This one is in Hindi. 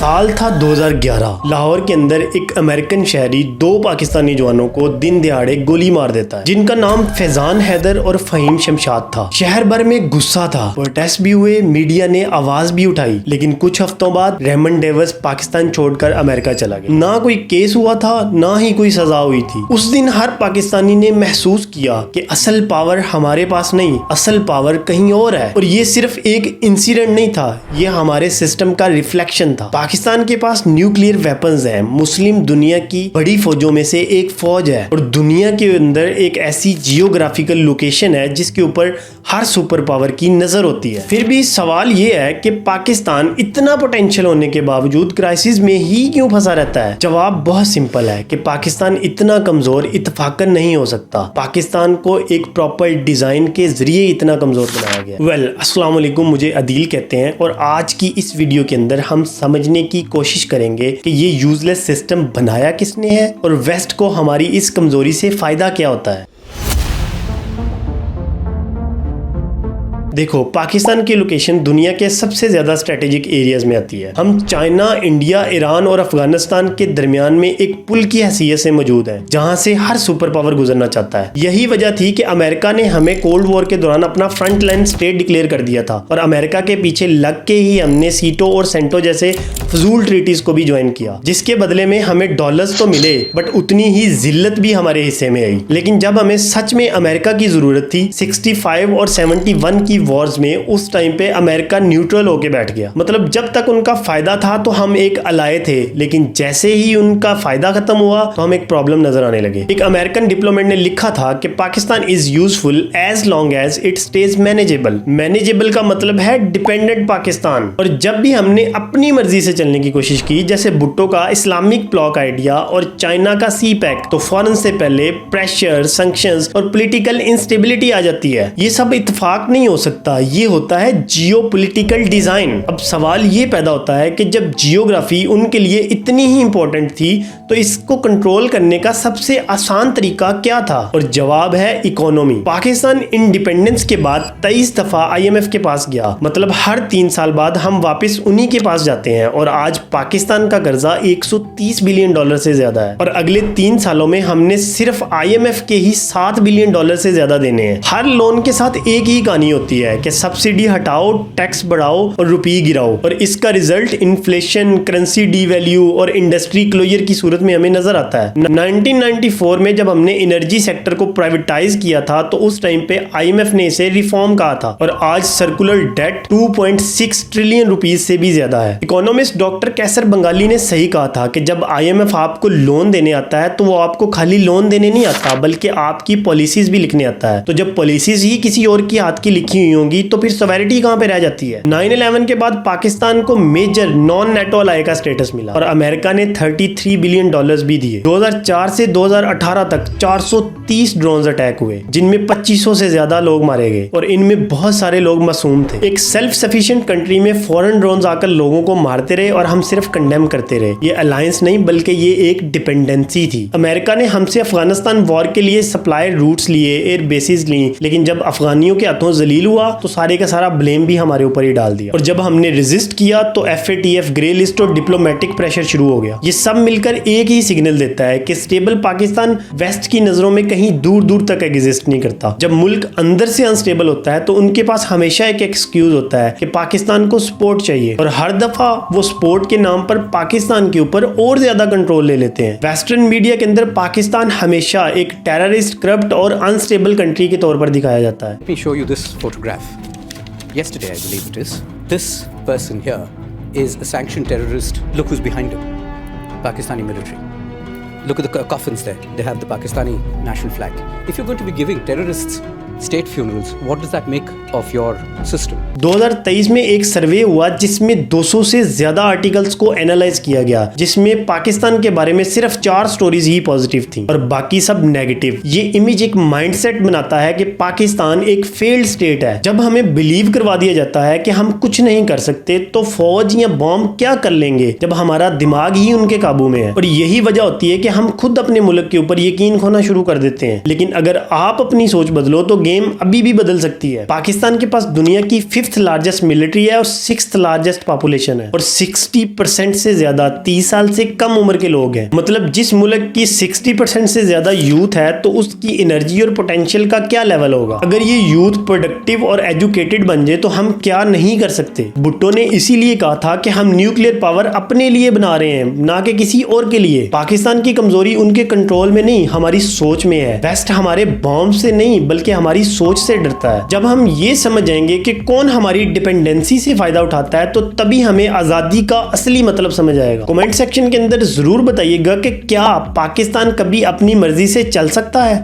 साल था 2011। लाहौर के अंदर एक अमेरिकन शहरी दो पाकिस्तानी जवानों को दिन दिहाड़े गोली मार देता है, जिनका नाम फैजान हैदर और फहीम शमशाद था। शहर भर में गुस्सा था, प्रोटेस्ट भी हुए, मीडिया ने आवाज भी उठाई, लेकिन कुछ हफ्तों बाद रेमन डेविस पाकिस्तान छोड़कर अमेरिका चला गया। ना कोई केस हुआ था, ना ही कोई सजा हुई थी। उस दिन हर पाकिस्तानी ने महसूस किया कि असल पावर हमारे पास नहीं, असल पावर कहीं और है। और ये सिर्फ एक इंसिडेंट नहीं था, ये हमारे सिस्टम का रिफ्लेक्शन था। पाकिस्तान के पास न्यूक्लियर वेपन्स हैं, मुस्लिम दुनिया की बड़ी फौजों में से एक फौज है और दुनिया के अंदर एक ऐसी जियोग्राफिकल लोकेशन है जिसके ऊपर हर सुपर पावर की नजर होती है। फिर भी सवाल ये है कि पाकिस्तान इतना पोटेंशियल होने के बावजूद क्राइसिस में ही क्यों फंसा रहता है? जवाब बहुत सिंपल है कि पाकिस्तान इतना कमजोर इत्तफाकन नहीं हो सकता। पाकिस्तान को एक प्रॉपर डिजाइन के जरिए इतना कमजोर बनाया गया। अस्सलाम वालेकुम, मुझे अदील कहते हैं और आज की इस वीडियो के अंदर हम समझने की कोशिश करेंगे कि ये यूजलेस सिस्टम बनाया किसने है और वेस्ट को हमारी इस कमजोरी से फायदा क्या होता है। देखो, पाकिस्तान की लोकेशन दुनिया के सबसे ज्यादा स्ट्रेटेजिक एरियाज में आती है। हम चाइना, इंडिया, ईरान और अफगानिस्तान के दरमियान में एक पुल की हैसियत से मौजूद है, जहां से हर सुपर पावर गुजरना चाहता है। यही वजह थी कि अमेरिका ने हमें कोल्ड वॉर के दौरान अपना फ्रंट लाइन स्टेट डिक्लेयर कर दिया था और अमेरिका के पीछे लग के ही हमने सीटो और सेंटो जैसे फजूल ट्रीटीज को भी ज्वाइन किया, जिसके बदले में हमें डॉलर्स तो मिले बट उतनी ही जिल्लत भी हमारे हिस्से में आई। लेकिन जब हमें सच में अमेरिका की जरूरत थी 65 और 71 की वॉर्स में, उस टाइम पे अमेरिका न्यूट्रल होके बैठ गया। मतलब जब तक उनका फायदा था तो हम एक अलाय थे, लेकिन जैसे ही उनका फायदा खत्म हुआ तो हम एक प्रॉब्लम नजर आने लगे। एक अमेरिकन डिप्लोमेट ने लिखा था कि Pakistan is useful as long as it stays manageable. Manageable का मतलब है डिपेंडेंट पाकिस्तान। और जब भी हमने अपनी मर्जी से चलने की कोशिश की, जैसे भुट्टो का इस्लामिक ब्लॉक आइडिया और चाइना का सी पैक, तो फौरन से पहले प्रेशर, सैंक्शंस और पॉलिटिकल इंस्टेबिलिटी आ जाती है। ये सब इत्तेफाक नहीं हो सकता, ये होता है जियोपॉलिटिकल डिजाइन। अब सवाल ये पैदा होता है कि जब जियोग्राफी उनके लिए इतनी ही इंपॉर्टेंट थी तो इसको कंट्रोल करने का सबसे आसान तरीका क्या था? और जवाब है इकोनॉमी। पाकिस्तान इंडिपेंडेंस के बाद 23 दफा IMF के पास गया, मतलब हर 3 साल बाद हम वापस उन्हीं के पास जाते हैं। और आज पाकिस्तान का कर्जा 130 बिलियन डॉलर से ज्यादा है और अगले 3 सालों में हमने सिर्फ IMF के ही 7 बिलियन डॉलर से ज्यादा देने हैं। हर लोन के साथ एक ही कहानी होती है कि सब्सिडी हटाओ, टैक्स बढ़ाओ और रुपये गिराओ, और इसका रिजल्ट इन्फ्लेशन, करेंसी डीवैल्यू और इंडस्ट्री क्लोजर की सूरत में हमें नजर आता है। 1994 में जब हमने एनर्जी सेक्टर को प्राइवेटाइज किया था तो उस टाइम पे IMF ने इसे रिफॉर्म कहा था और आज सर्कुलर डेट 2.6 ट्रिलियन रुपीस से भी ज्यादा है। इकोनॉमिस्ट डॉक्टर कैसर बंगाली ने सही कहा था कि जब IMF आपको लोन देने आता है तो वो आपको खाली लोन देने नहीं आता, बल्कि आपकी पॉलिसीज भी लिखने आता है। तो जब पॉलिसीज ही किसी और की हाथ की लिखी हुई होंगी तो फिर सॉवरेनिटी कहां पे रह जाती है? 9/11 के बाद पाकिस्तान को मेजर नॉन नेटो अलाय का स्टेटस मिला और अमेरिका ने 33 बिलियन डॉलर्स भी दिए। 2004 से 2018 तक 430 ड्रोन्स अटैक हुए, जिनमें 2500 से ज्यादा लोग मारे गए और इनमें बहुत सारे लोग मासूम थे। एक सेल्फ सफिशिएंट कंट्री में फॉरेन ड्रोन्स आकर लोगों को मारते रहे और हम सिर्फ कंडेम करते रहे। ये अलायंस नहीं बल्कि ये एक डिपेंडेंसी थी। अमेरिका ने हमसे अफगानिस्तान वॉर के लिए सप्लाई रूट्स लिए, एयर बेसिस ली, लेकिन जब अफगानियों के हाथों जलील हुआ तो सारे का सारा ब्लेम भी हमारे ऊपर ही डाल दिया। और जब हमने रेजिस्ट किया तो FATF, ग्रे लिस्ट और डिप्लोमेटिक प्रेशर शुरू हो गया। ये सब मिलकर एक ही सिग्नल देता है कि स्टेबल पाकिस्तान वेस्ट की नजरों में कहीं दूर दूर तक एग्जिस्ट नहीं करता। जब मुल्क अंदर से अनस्टेबल होता है तो उनके पास हमेशा एक एक्सक्यूज होता है कि पाकिस्तान को सपोर्ट चाहिए, और हर दफा वो सपोर्ट के नाम पर पाकिस्तान के ऊपर और ज्यादा कंट्रोल ले लेते हैं। वेस्टर्न मीडिया के अंदर पाकिस्तान हमेशा एक टेररिस्ट, करप्ट और अनस्टेबल कंट्री के तौर पर दिखाया जाता है। Let me show you this photograph. Yesterday, I believe it is. This person here is a sanctioned terrorist. Look who's behind him. Pakistani military. Look at the coffins there. They have the Pakistani national flag. If you're going to be giving terrorists state funerals, what does that make of your system? 2023 में एक सर्वे हुआ जिसमें 200 से ज्यादा आर्टिकल्स को एनालाइज किया गया, जिसमें पाकिस्तान के बारे में सिर्फ 4 स्टोरीज ही पॉजिटिव थी और बाकी सब नेगेटिव। ये इमेज एक माइंडसेट बनाता है कि पाकिस्तान एक फेल्ड स्टेट है। जब हमें बिलीव करवा दिया जाता है कि हम कुछ नहीं कर सकते तो फौज या बॉम्ब क्या कर लेंगे जब हमारा दिमाग ही उनके काबू में है। और यही वजह होती है कि हम खुद अपने मुल्क के ऊपर यकीन खोना शुरू कर देते हैं। लेकिन अगर आप अपनी सोच बदलो तो गेम अभी भी बदल सकती है। पाकिस्तान के पास दुनिया की 5th लार्जेस्ट मिलिट्री है और 6th लार्जेस्ट पॉपुलेशन है और 60% से ज्यादा 30 साल से कम उम्र के लोग हैं। मतलब जिस मुल्क की 60% से ज्यादा यूथ है तो उसकी एनर्जी और पोटेंशियल का क्या लेवल होगा। अगर ये यूथ प्रोडक्टिव और एजुकेटेड बन जाए तो हम क्या नहीं कर सकते। भुट्टो ने इसीलिए कहा था कि हम न्यूक्लियर पावर अपने लिए बना रहे हैं, ना कि किसी और के लिए। पाकिस्तान की कमजोरी उनके कंट्रोल में नहीं, हमारी सोच में है। वेस्ट हमारे बॉम्ब से नहीं बल्कि हमारी सोच से डरता है। जब हम ये समझ जाएंगे कि कौन हमारी डिपेंडेंसी से फायदा उठाता है तो तभी हमें आजादी का असली मतलब समझ आएगा। कमेंट सेक्शन के अंदर जरूर बताइएगा कि क्या पाकिस्तान कभी अपनी मर्जी से चल सकता है।